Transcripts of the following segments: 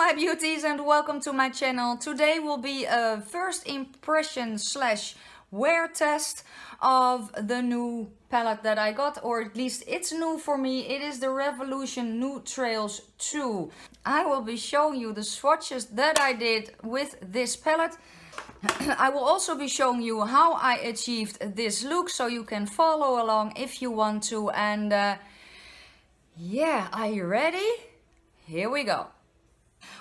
my beauties, and welcome to my channel. Today will be a first impression slash wear test of the new palette that I got, or at least it's new for me. It is the Reloaded Newtrals 2. I will be showing you the swatches that I did with this palette. I will also be showing you how I achieved this look, so you can follow along if you want to. And yeah, are you ready? Here we go.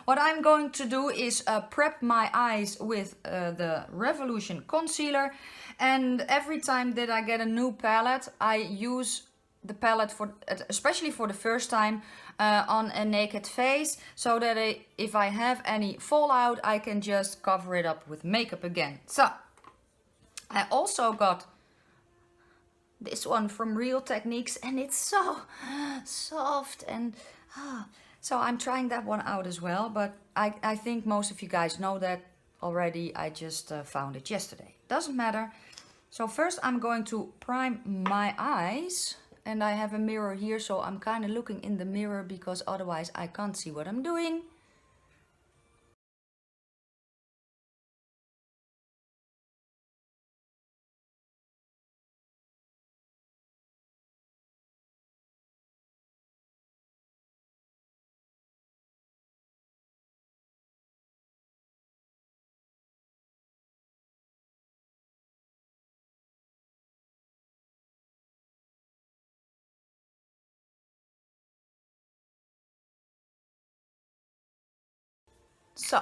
What I'm going to do is prep my eyes with the Revolution concealer, and every time that I get a new palette, I use the palette for, especially for the first time, on a naked face, so that if I have any fallout, I can just cover it up with makeup again. So I also got this one from Real Techniques, and it's so soft, and so I'm trying that one out as well, but I think most of you guys know that already. I just found it yesterday. Doesn't matter. So first I'm going to prime my eyes, and I have a mirror here, so I'm kind of looking in the mirror because otherwise I can't see what I'm doing. So,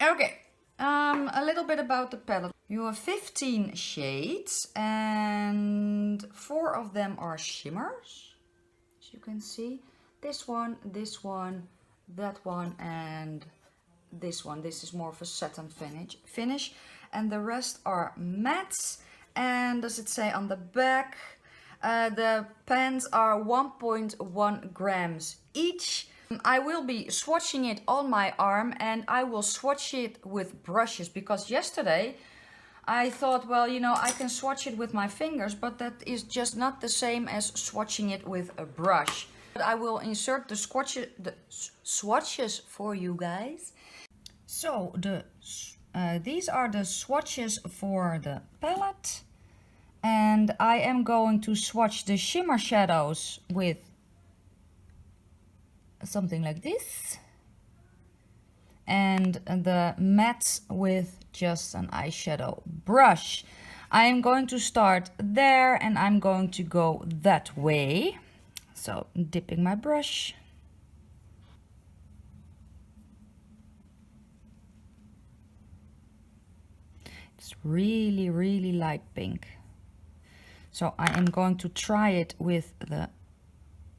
okay, a little bit about the palette. You have 15 shades, and 4 of them are shimmers, as you can see. This one, that one, and this one. This is more of a satin finish, and the rest are mattes. And does it say on the back? The pens are 1.1 grams each. I will be swatching it on my arm, and I will swatch it with brushes, because yesterday I thought, well, you know, I can swatch it with my fingers, but that is just not the same as swatching it with a brush. But I will insert the swatches for you guys. So these are the swatches for the palette, and I am going to swatch the shimmer shadows with something like this, and the mattes with just an eyeshadow brush. I am going to start there, and I'm going to go that way. So dipping my brush. It's really, really light pink. So I am going to try it with the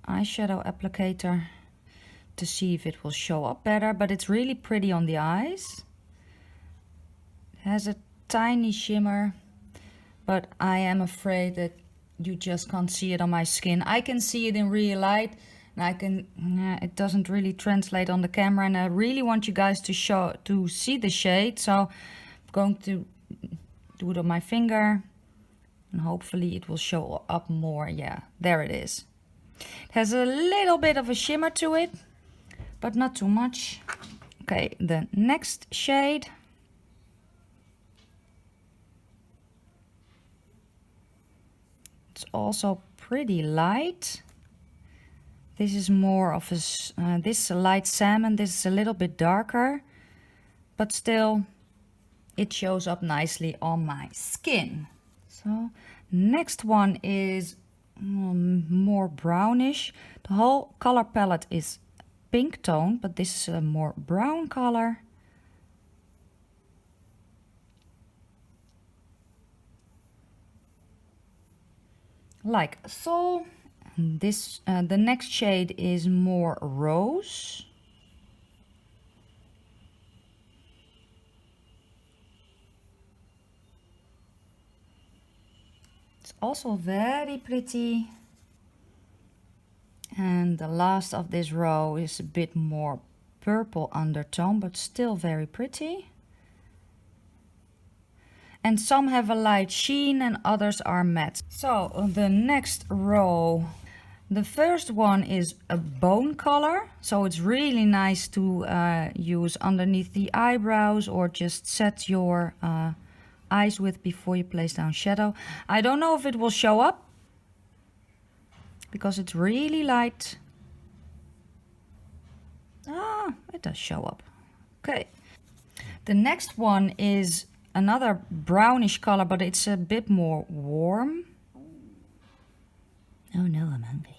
eyeshadow applicator to see if it will show up better, but it's really pretty on the eyes. It has a tiny shimmer, but I am afraid that you just can't see it on my skin. I can see it in real light, and I can, it doesn't really translate on the camera, and I really want you guys to see the shade, so I'm going to do it on my finger, and hopefully it will show up more. Yeah, there it is. It has a little bit of a shimmer to it, but not too much. Okay, the next shade. It's also pretty light. This is more of a, this is a light salmon. This is a little bit darker, but still it shows up nicely on my skin. So next one is more brownish. The whole color palette is pink tone, but this is a more brown color. Like so. This the next shade is more rose. It's also very pretty. And the last of this row is a bit more purple undertone, but still very pretty. And some have a light sheen and others are matte. So the next row, The first one is a bone color, so it's really nice to use underneath the eyebrows or just set your eyes with before you place down shadow. I don't know if it will show up because it's really light. Ah, it does show up. Okay. The next one is another brownish color, but it's a bit more warm. Oh no, I'm hungry.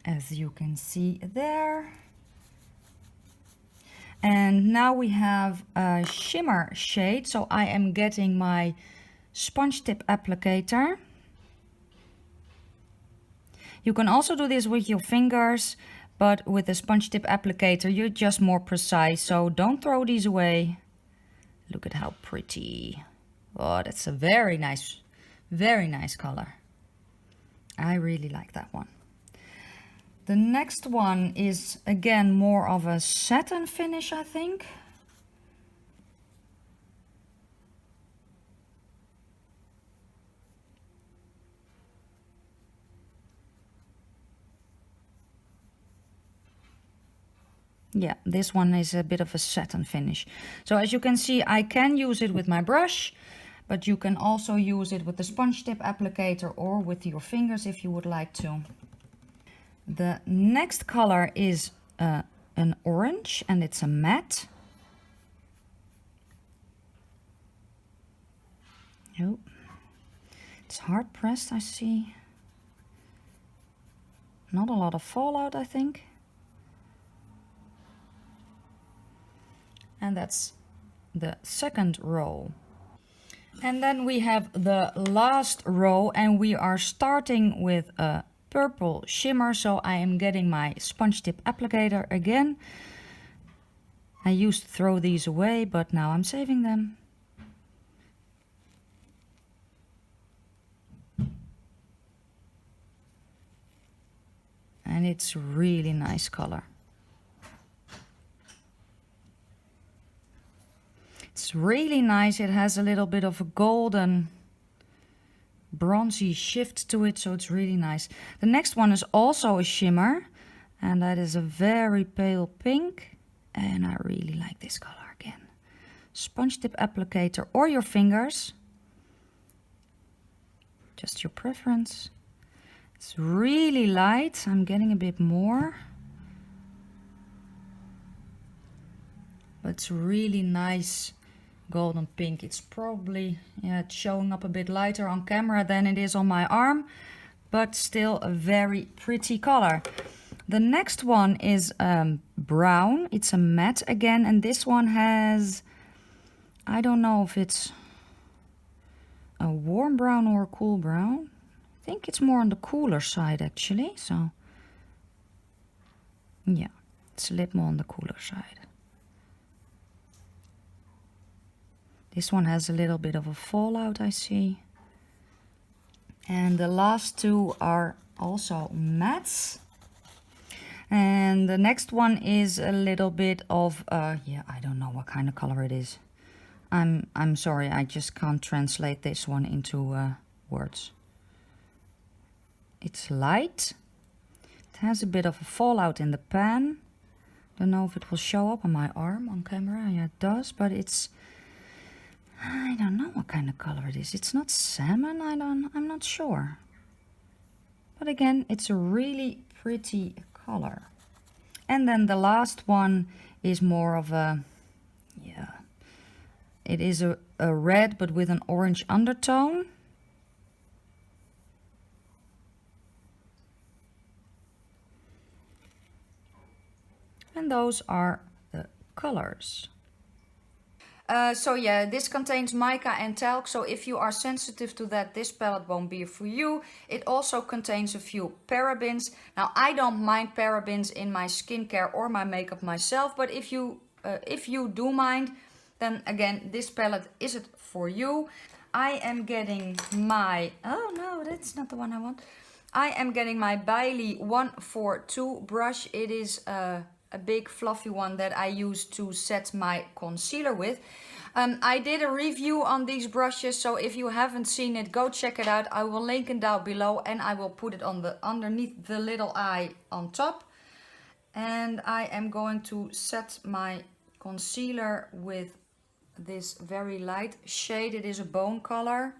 As you can see there. And now we have a shimmer shade, so I am getting my sponge tip applicator. You can also do this with your fingers, but with the sponge tip applicator you're just more precise, so don't throw these away. Look at how pretty. Oh, that's a very nice color. I really like that one. The next one is again more of a satin finish, I think. Yeah, this one is a bit of a satin finish. So as you can see, I can use it with my brush, but you can also use it with the sponge tip applicator or with your fingers if you would like to. The next color is an orange, and it's a matte. Oh, it's hard pressed, I see. Not a lot of fallout, I think. And that's the second row. And then we have the last row, and we are starting with a purple shimmer, so I am getting my sponge tip applicator again. I used to throw these away, but now I'm saving them. And it's really nice color. It's really nice. It has a little bit of a golden bronzy shift to it, so it's really nice. The next one is also a shimmer, and that is a very pale pink, and I really like this color again. Sponge tip applicator or your fingers, just your preference. It's really light. I'm getting a bit more, but it's really nice golden pink. It's probably, yeah, it's showing up a bit lighter on camera than it is on my arm, but still a very pretty color. The next one is brown. It's a matte again, and this one has, I don't know if it's a warm brown or a cool brown. I think it's more on the cooler side actually, so yeah, it's a little more on the cooler side. This one has a little bit of a fallout, I see. And the last two are also mattes. And the next one is a little bit of, yeah, I don't know what kind of color it is. I'm sorry, I just can't translate this one into words. It's light. It has a bit of a fallout in the pan. Don't know if it will show up on my arm on camera. Yeah, it does, but it's, I don't know what kind of color it is. It's not salmon, I'm not sure. But again, it's a really pretty color. And then the last one is more of a, yeah, it is a red but with an orange undertone. And those are the colors. So yeah, this contains mica and talc, so if you are sensitive to that, this palette won't be for you. It also contains a few parabens. Now, I don't mind parabens in my skincare or my makeup myself, but if you do mind, then again, this palette isn't for you. I am getting my, oh no, that's not the one I want. I am getting my Bailey 142 brush. It is a big fluffy one that I use to set my concealer with. I did a review on these brushes, so if you haven't seen it, go check it out. I will link it down below, and I will put it on the underneath the little eye on top. And I am going to set my concealer with this very light shade. It is a bone color.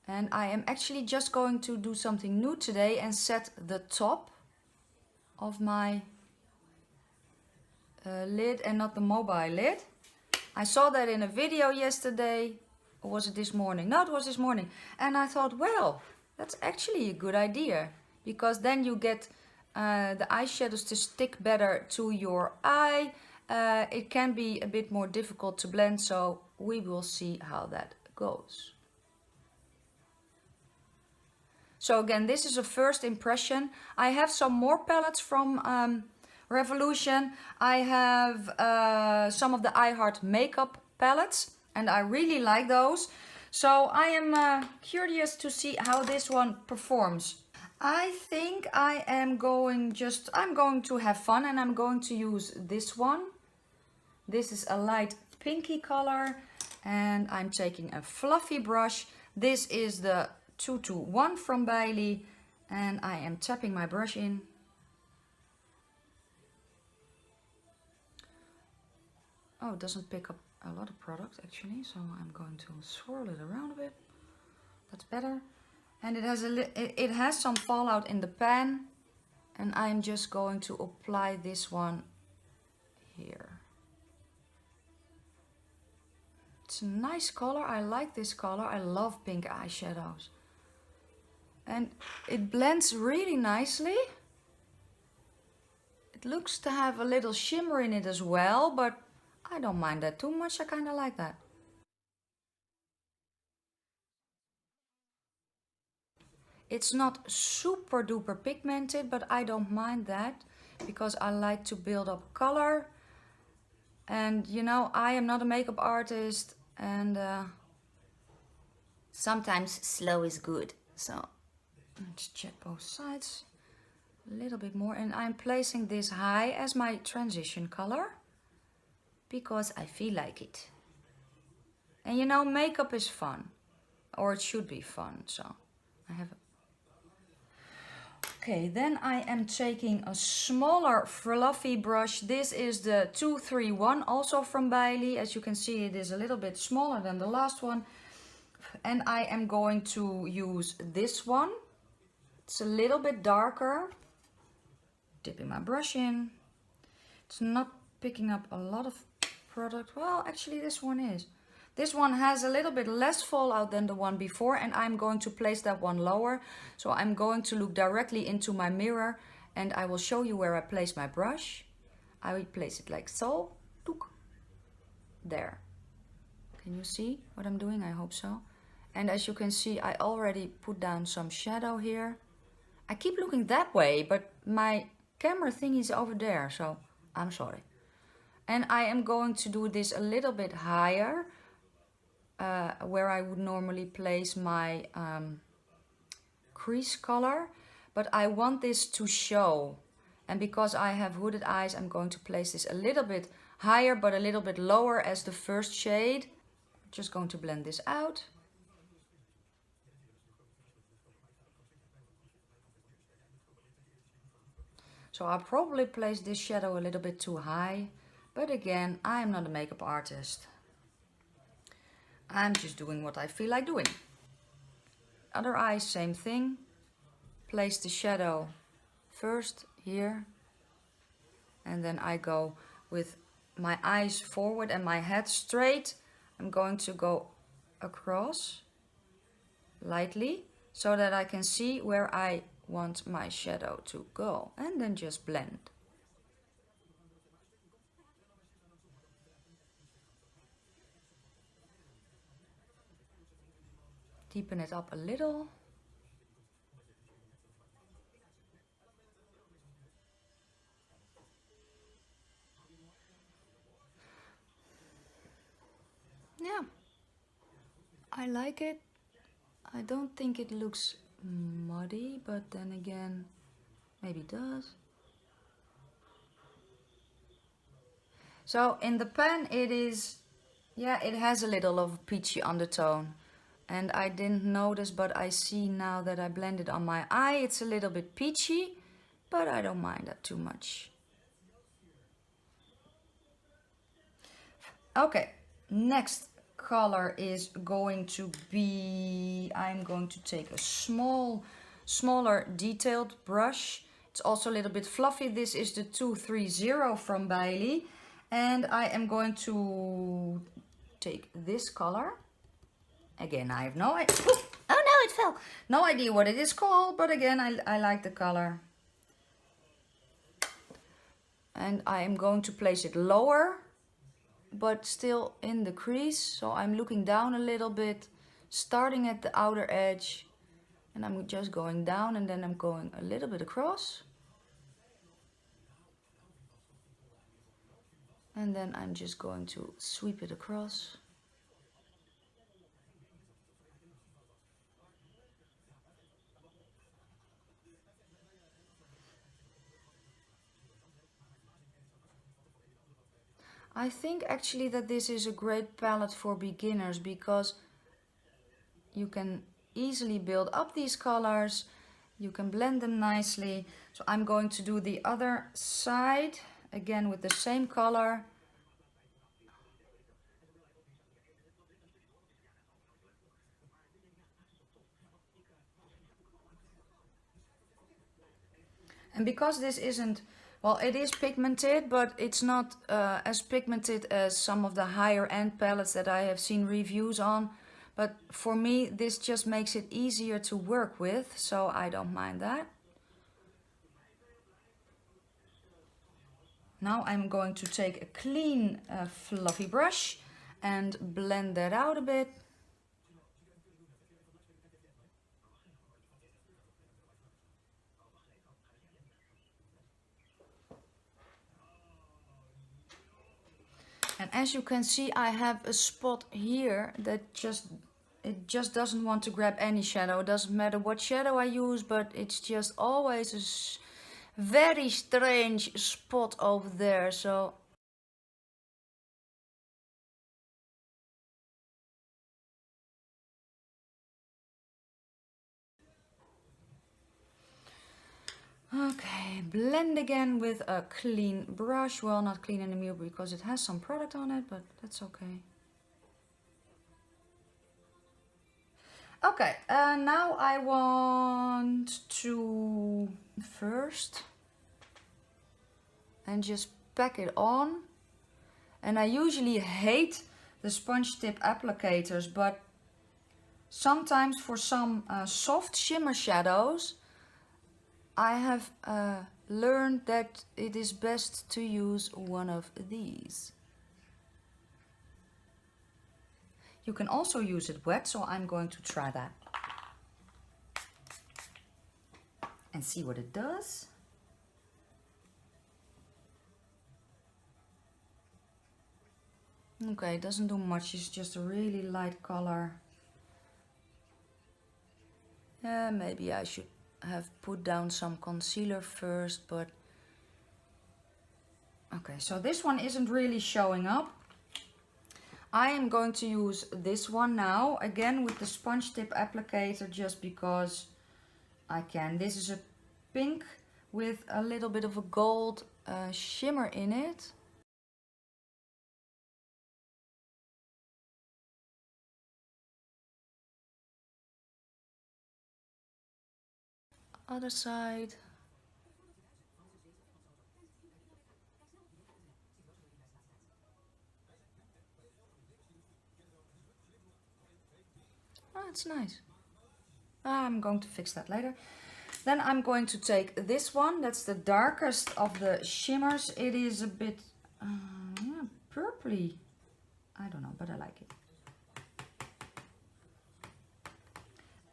And I am actually just going to do something new today and set the top of my lid and not the mobile lid. I saw that in a video yesterday, or was it this morning? No, it was this morning. And I thought, well, that's actually a good idea, because then you get the eyeshadows to stick better to your eye. It can be a bit more difficult to blend, so we will see how that goes. So again, this is a first impression. I have some more palettes from Revolution. I have some of the I Heart makeup palettes, and I really like those. So I am curious to see how this one performs. I think I'm going to have fun, and I'm going to use this one. This is a light pinky color, and I'm taking a fluffy brush. This is the 221 from Bailey, and I am tapping my brush in. Oh, it doesn't pick up a lot of product actually, so I'm going to swirl it around a bit. That's better. And it has some fallout in the pan, and I'm just going to apply this one here. It's a nice color. I like this color. I love pink eyeshadows. And it blends really nicely. It looks to have a little shimmer in it as well, but I don't mind that too much. I kind of like that. It's not super duper pigmented, but I don't mind that, because I like to build up color. And you know, I am not a makeup artist, and sometimes slow is good. So let's check both sides a little bit more, and I'm placing this high as my transition color because I feel like it. And you know, makeup is fun, or it should be fun. So I have okay, then I am taking a smaller fluffy brush. This is the 231, also from Bailey. As you can see, it is a little bit smaller than the last one. And I am going to use this one. It's a little bit darker. Dipping my brush in. It's not picking up a lot of product. Well, actually this one is. This one has a little bit less fallout than the one before, and I'm going to place that one lower. So I'm going to look directly into my mirror, and I will show you where I place my brush. I will place it like so. There. Can you see what I'm doing? I hope so. And as you can see, I already put down some shadow here. I keep looking that way, but my camera thing is over there, so I'm sorry. And I am going to do this a little bit higher, where I would normally place my crease color. But I want this to show. And because I have hooded eyes, I'm going to place this a little bit higher, but a little bit lower as the first shade. Just going to blend this out. So I'll probably place this shadow a little bit too high, but again, I am not a makeup artist. I'm just doing what I feel like doing. Other eye, same thing. Place the shadow first here, and then I go with my eyes forward and my head straight. I'm going to go across lightly so that I can see where I want my shadow to go, and then just blend. Deepen it up a little. Yeah, I like it. I don't think it looks muddy, but then again, maybe it does. So in the pen it is, yeah, it has a little of a peachy undertone. And I didn't notice, but I see now that I blend it on my eye. It's a little bit peachy, but I don't mind that too much. Okay, next color is going to be, I'm going to take a smaller detailed brush. It's also a little bit fluffy. This is the 230 from Bailey. And I am going to take this color. Again, I have no idea. Oh no, it fell. No idea what it is called, but again, I like the color. And I am going to place it lower, but still in the crease. So I'm looking down a little bit, starting at the outer edge. And I'm just going down and then I'm going a little bit across. And then I'm just going to sweep it across. I think actually that this is a great palette for beginners because you can easily build up these colors. You can blend them nicely. So I'm going to do the other side again with the same color. And because this isn't, well, it is pigmented, but it's not as pigmented as some of the higher end palettes that I have seen reviews on. But for me, this just makes it easier to work with, so I don't mind that. Now I'm going to take a clean, fluffy brush and blend that out a bit. And as you can see, I have a spot here that it just doesn't want to grab any shadow. It doesn't matter what shadow I use, but it's just always a very strange spot over there. So okay, blend again with a clean brush. Well, not clean anymore because it has some product on it, but that's okay. Okay, now I want to first and just pack it on. And I usually hate the sponge tip applicators, but sometimes for some soft shimmer shadows, I have learned that it is best to use one of these. You can also use it wet, so I'm going to try that and see what it does. Okay, it doesn't do much, it's just a really light color. Yeah, maybe I should have put down some concealer first, but okay, so this one isn't really showing up. I am going to use this one now, again with the sponge tip applicator, just because I can. This is a pink with a little bit of a gold shimmer in it. Other side. Oh, it's nice. I'm going to fix that later. Then I'm going to take this one. That's the darkest of the shimmers. It is a bit yeah, purpley. I don't know, but I like it.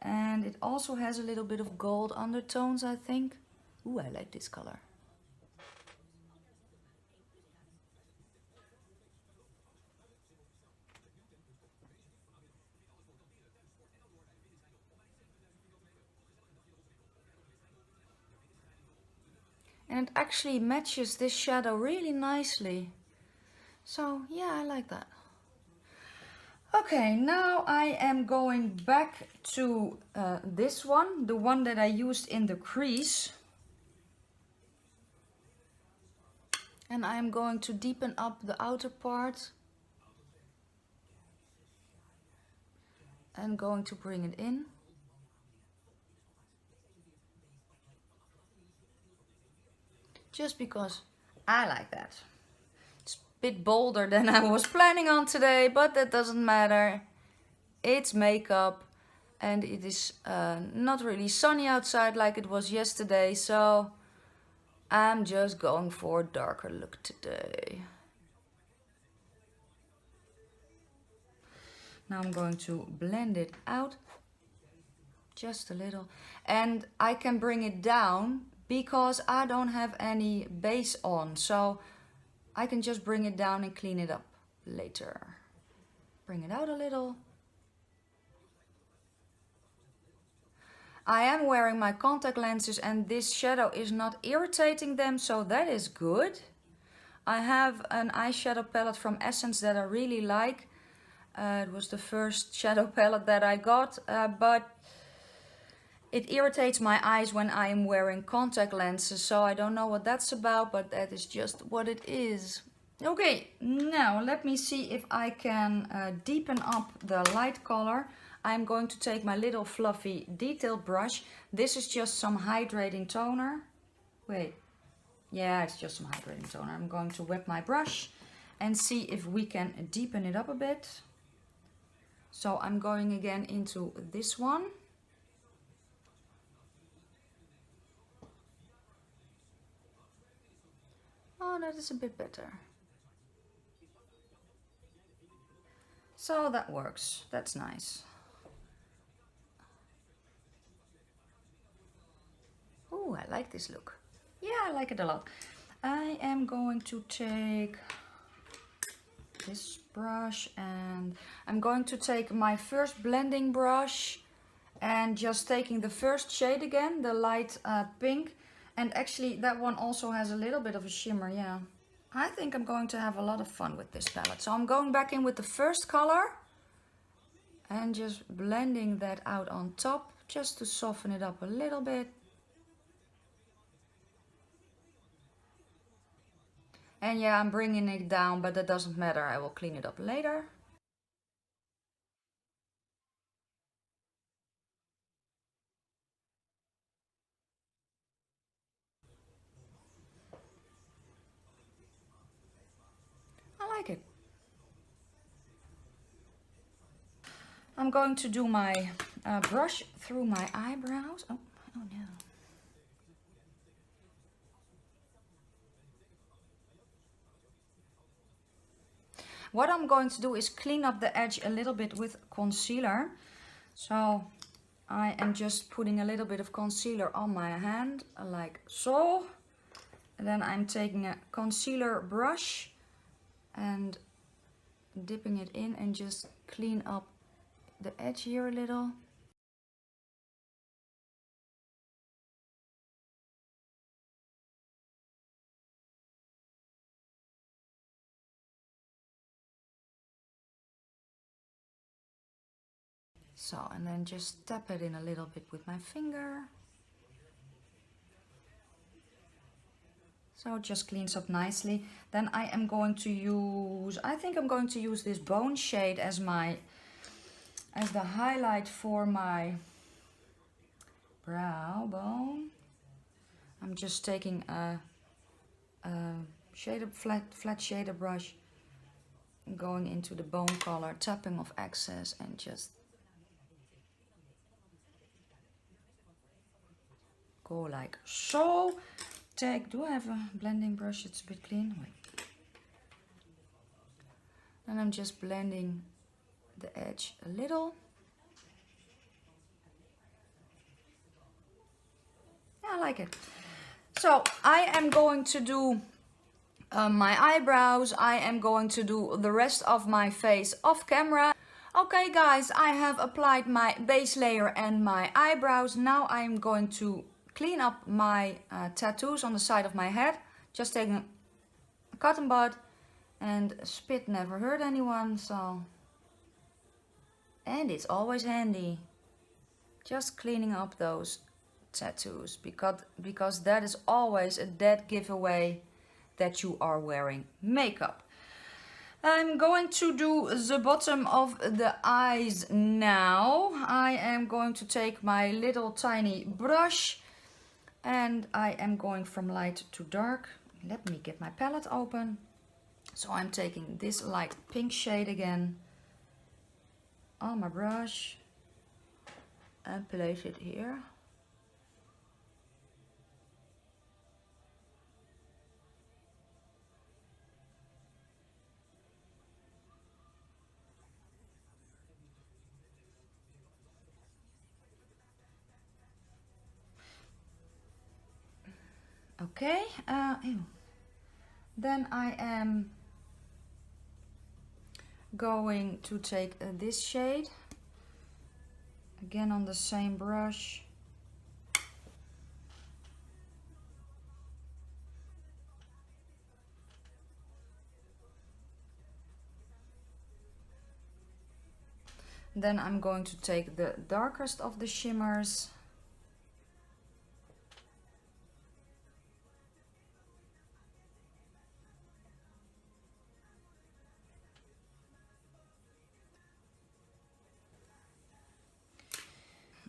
And it also has a little bit of gold undertones, I think. Ooh, I like this color. And it actually matches this shadow really nicely. So yeah, I like that. Okay, now I am going back to this one, the one that I used in the crease. And I am going to deepen up the outer part. And going to bring it in. Just because I like that. It's a bit bolder than I was planning on today, but that doesn't matter. It's makeup and it is not really sunny outside like it was yesterday, so I'm just going for a darker look today. Now I'm going to blend it out just a little, and I can bring it down because I don't have any base on, so I can just bring it down and clean it up later. Bring it out a little. I am wearing my contact lenses and this shadow is not irritating them, so that is good. I have an eyeshadow palette from Essence that I really like. It was the first shadow palette that I got, but it irritates my eyes when I am wearing contact lenses, so I don't know what that's about, but that is just what it is. Okay, now let me see if I can deepen up the light color. I'm going to take my little fluffy detail brush. This is just some hydrating toner. Wait, yeah, it's just some hydrating toner. I'm going to wet my brush and see if we can deepen it up a bit. So I'm going again into this one. Oh, that is a bit better. So that works, that's nice. Oh, I like this look. Yeah, I like it a lot. I am going to take this brush and I'm going to take my first blending brush and just taking the first shade again, the light pink. And actually that one also has a little bit of a shimmer, yeah. I think I'm going to have a lot of fun with this palette. So I'm going back in with the first color and just blending that out on top just to soften it up a little bit. And yeah, I'm bringing it down, but that doesn't matter. I will clean it up later. I like it. I'm going to do my brush through my eyebrows. Oh no. What I'm going to do is clean up the edge a little bit with concealer. So I am just putting a little bit of concealer on my hand, like so. And then I'm taking a concealer brush and dipping it in and just clean up the edge here a little. So, and then just tap it in a little bit with my finger. So it just cleans up nicely. Then I am going to use, I think I'm going to use this bone shade as the highlight for my brow bone. I'm just taking a flat shader brush, going into the bone color, tapping off excess and just go like so. Do I have a blending brush? It's a bit clean. Wait. And I'm just blending the edge a little. Yeah, I like it. So I am going to do my eyebrows. I am going to do the rest of my face off camera. Okay guys, I have applied my base layer and my eyebrows. Now I'm going to clean up my tattoos on the side of my head. Just taking a cotton bud And spit never hurt anyone, so... And it's always handy. Just cleaning up those tattoos, because that is always a dead giveaway that you are wearing makeup. I'm going to do the bottom of the eyes now. I am going to take my little tiny brush and I am going from light to dark. Let me get my palette open. So I'm taking this light pink shade again on my brush and place it here. Okay, then I am going to take this shade again on the same brush. Then I'm going to take the darkest of the shimmers.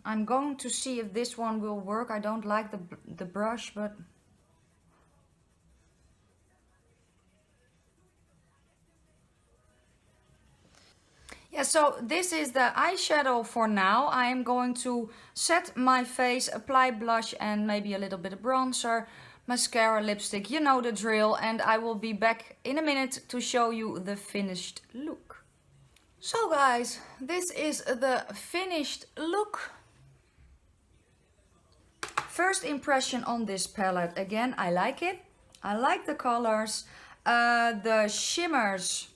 I'm going to see if this one will work. I don't like the brush, but yeah, so this is the eyeshadow for now. I am going to set my face, apply blush and maybe a little bit of bronzer, mascara, lipstick, you know the drill, and I will be back in a minute to show you the finished look. So guys, this is the finished look. First impression on this palette, again, I like it. I like the colors. The shimmers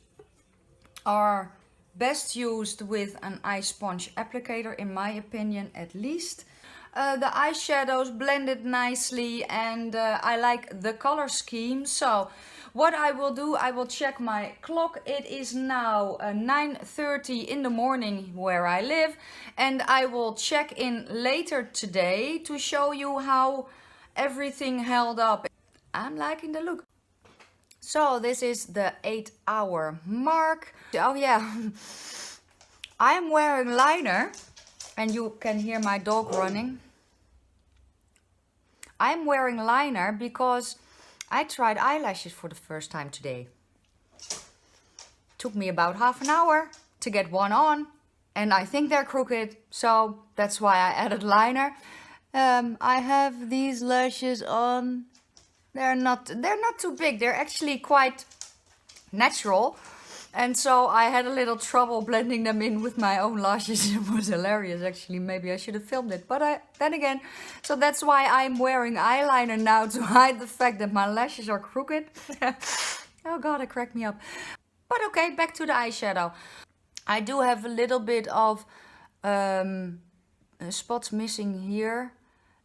are best used with an eye sponge applicator, in my opinion at least. The eyeshadows blended nicely and I like the color scheme. So what I will do, I will check my clock. It is now 9:30 in the morning where I live, and I will check in later today to show you how everything held up. I'm liking the look. So this is the 8-hour mark. Oh yeah, I am wearing liner and you can hear my dog running. I'm wearing liner because I tried eyelashes for the first time today. Took me about half an hour to get one on and I think they're crooked, so that's why I added liner. I have these lashes on. They're not too big. They're actually quite natural. And so I had a little trouble blending them in with my own lashes. It was hilarious actually. Maybe I should have filmed it. But then again, so that's why I'm wearing eyeliner now, to hide the fact that my lashes are crooked. Oh god, it cracked me up. But okay, back to the eyeshadow. I do have a little bit of spots missing here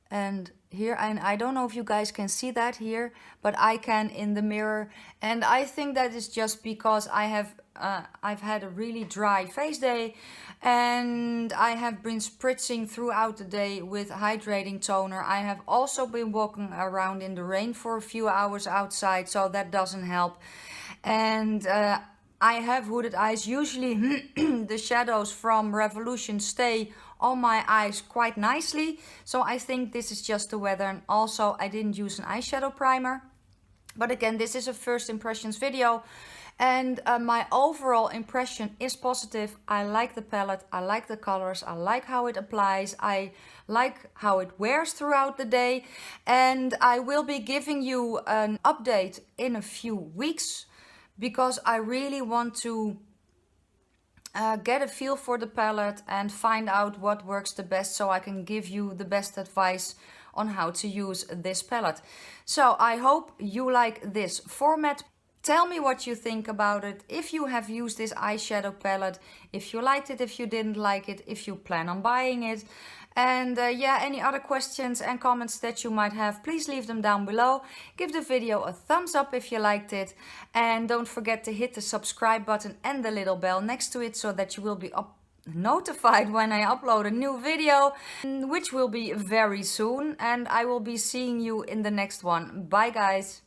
and here, and I don't know if you guys can see that here, but I can in the mirror, and I think that is just because I've had a really dry face day and I have been spritzing throughout the day with hydrating toner. I have also been walking around in the rain for a few hours outside, so that doesn't help. And I have hooded eyes. Usually the shadows from Revolution stay on my eyes quite nicely, so I think this is just the weather. And also I didn't use an eyeshadow primer, but again, this is a first impressions video, and my overall impression is positive. I like the palette, I like the colors, I like how it applies, I like how it wears throughout the day, and I will be giving you an update in a few weeks because I really want to get a feel for the palette and find out what works the best, so I can give you the best advice on how to use this palette. So I hope you like this format. Tell me what you think about it, if you have used this eyeshadow palette, if you liked it, if you didn't like it, if you plan on buying it. And yeah, any other questions and comments that you might have, please leave them down below. Give the video a thumbs up if you liked it. And don't forget to hit the subscribe button and the little bell next to it so that you will be notified when I upload a new video, which will be very soon. And I will be seeing you in the next one. Bye guys.